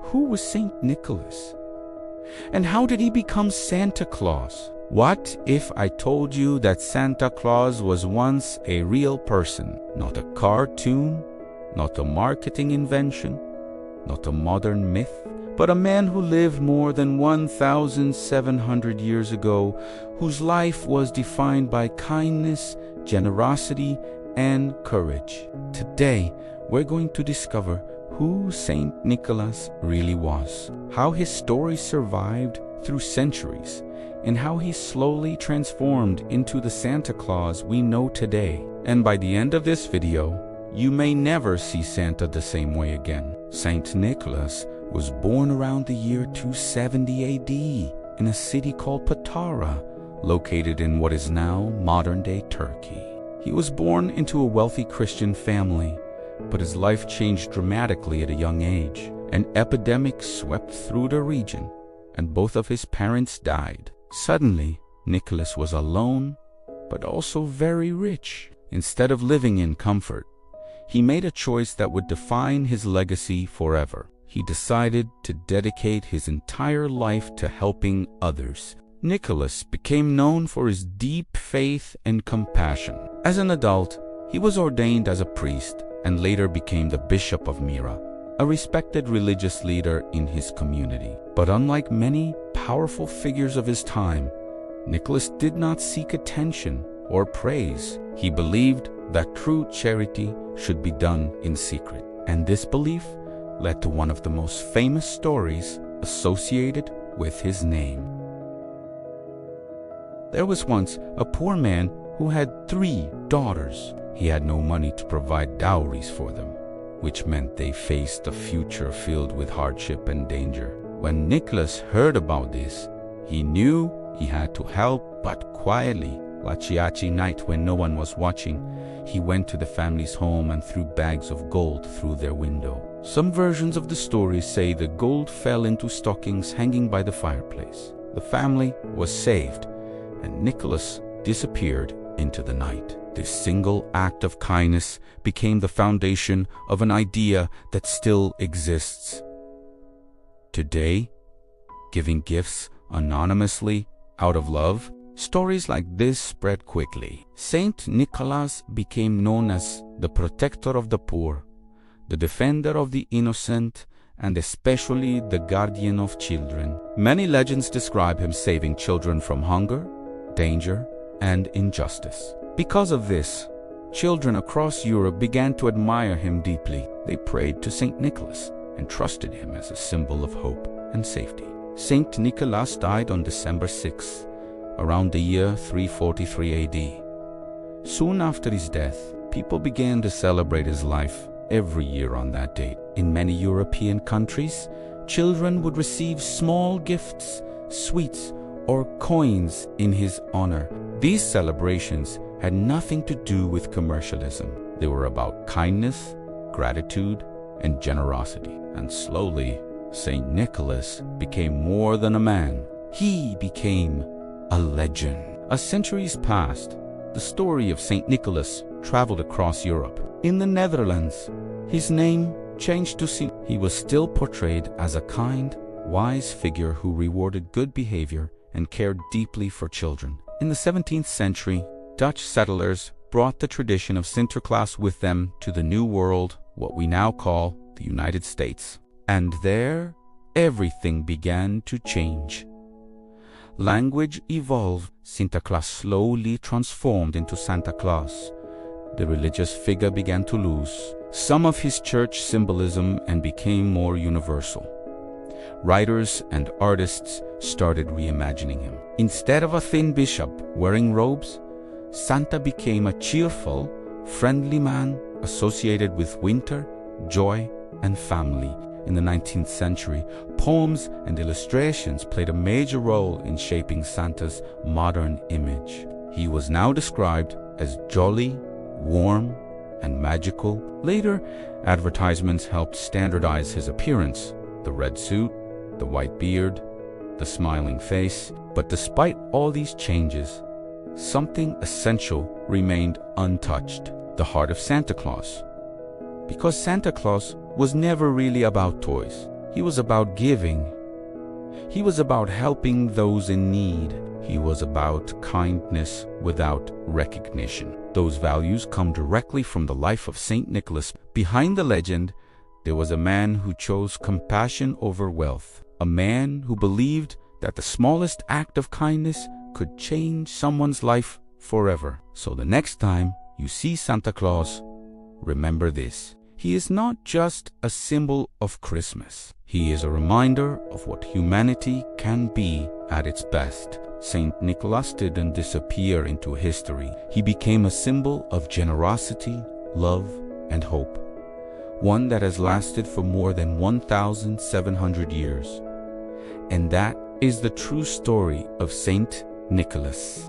who was Saint Nicholas? And how did he become Santa Claus? What if I told you that Santa Claus was once a real person, not a cartoon, not a marketing invention, not a modern myth, but a man who lived more than 1,700 years ago, whose life was defined by kindness, generosity, and courage? Today, we're going to discover who Saint Nicholas really was, how his story survived through centuries, and how he slowly transformed into the Santa Claus we know today. And by the end of this video, you may never see Santa the same way again. Saint Nicholas was born around the year 270 AD in a city called Patara, located in what is now modern-day Turkey. He was born into a wealthy Christian family, but his life changed dramatically at a young age. An epidemic swept through the region, and both of his parents died. Suddenly, Nicholas was alone, but also very rich. Instead of living in comfort, he made a choice that would define his legacy forever. He decided to dedicate his entire life to helping others. Nicholas became known for his deep faith and compassion. As an adult, he was ordained as a priest and later became the Bishop of Myra, a respected religious leader in his community. But unlike many powerful figures of his time, Nicholas did not seek attention or praise. He believed that true charity should be done in secret. And this belief led to one of the most famous stories associated with his name. There was once a poor man who had 3 daughters. He had no money to provide dowries for them, which meant they faced a future filled with hardship and danger. When Nicholas heard about this, he knew he had to help, but quietly, Lachiachi night when no one was watching, he went to the family's home and threw bags of gold through their window. Some versions of the story say the gold fell into stockings hanging by the fireplace. The family was saved, and Nicholas disappeared into the night. This single act of kindness became the foundation of an idea that still exists. Today, giving gifts anonymously out of love, stories like this spread quickly. Saint Nicholas became known as the protector of the poor, the defender of the innocent, and especially the guardian of children. Many legends describe him saving children from hunger, danger, and injustice. Because of this, children across Europe began to admire him deeply. They prayed to Saint Nicholas and trusted him as a symbol of hope and safety. Saint Nicholas died on December 6th, around the year 343 AD. Soon after his death, people began to celebrate his life every year on that date. In many European countries, children would receive small gifts, sweets, or coins in his honor. These celebrations had nothing to do with commercialism. They were about kindness, gratitude, and generosity. And slowly, Saint Nicholas became more than a man. He became a legend. As centuries passed, the story of Saint Nicholas traveled across Europe. In the Netherlands, his name changed to Saint. He was still portrayed as a kind, wise figure who rewarded good behavior and cared deeply for children. In the 17th century, Dutch settlers brought the tradition of Sinterklaas with them to the New World, what we now call the United States. And there, everything began to change. Language evolved. Sinterklaas slowly transformed into Santa Claus. The religious figure began to lose some of his church symbolism and became more universal. Writers and artists started reimagining him. Instead of a thin bishop wearing robes, Santa became a cheerful, friendly man associated with winter, joy, and family. In the 19th century, poems and illustrations played a major role in shaping Santa's modern image. He was now described as jolly, warm, and magical. Later, advertisements helped standardize his appearance: the red suit, the white beard, the smiling face. But despite all these changes, something essential remained untouched: the heart of Santa Claus. Because Santa Claus was never really about toys. He was about giving. He was about helping those in need. He was about kindness without recognition. Those values come directly from the life of Saint Nicholas. Behind the legend, there was a man who chose compassion over wealth, a man who believed that the smallest act of kindness could change someone's life forever. So the next time you see Santa Claus, remember this. He is not just a symbol of Christmas. He is a reminder of what humanity can be at its best. Saint Nicholas didn't disappear into history. He became a symbol of generosity, love, and hope. One that has lasted for more than 1,700 years. And that is the true story of Saint Nicholas.